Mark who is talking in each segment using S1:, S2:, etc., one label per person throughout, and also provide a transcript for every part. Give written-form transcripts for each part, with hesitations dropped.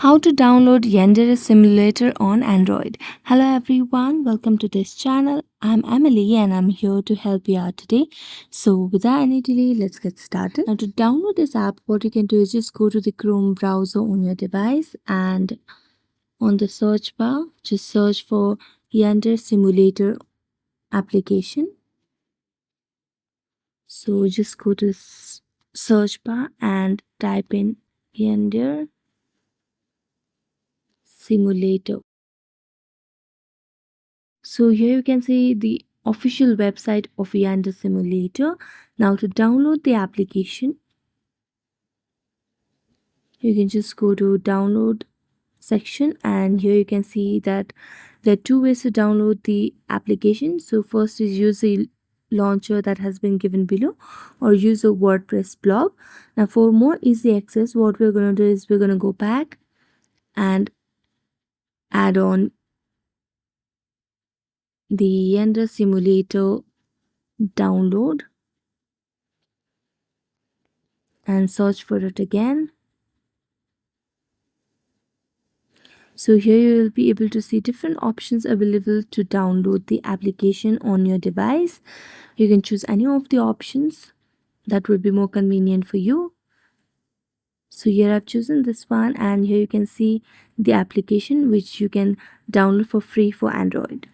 S1: How to download Yandere Simulator on Android. Hello everyone, welcome to this channel. I'm Emily and I'm here to help you out today. So without any delay, let's get started. Now to download this app, what you can do is just go to the Chrome browser on your device and on the search bar, just search for Yandere Simulator application. So just go to search bar and type in Yandere Simulator. So here you can see the official website of Yandere Simulator. Now to download the application, you can just go to download section and here you can see that there are two ways to download the application. So first is use the launcher that has been given below or use a WordPress blog. Now for more easy access, what we're going to do is we're going to go back and add on the Yandere Simulator download and search for it again. So here you will be able to see different options available to download the application on your device. You can choose any of the options that would be more convenient for you. So here I've chosen this one and here you can see the application which you can download for free for Android.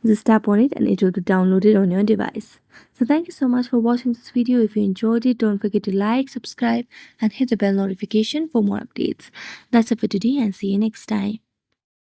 S1: Just tap on it and it will be downloaded on your device. So thank you so much for watching this video. If you enjoyed it, don't forget to like, subscribe and hit the bell notification for more updates. That's it for today and see you next time.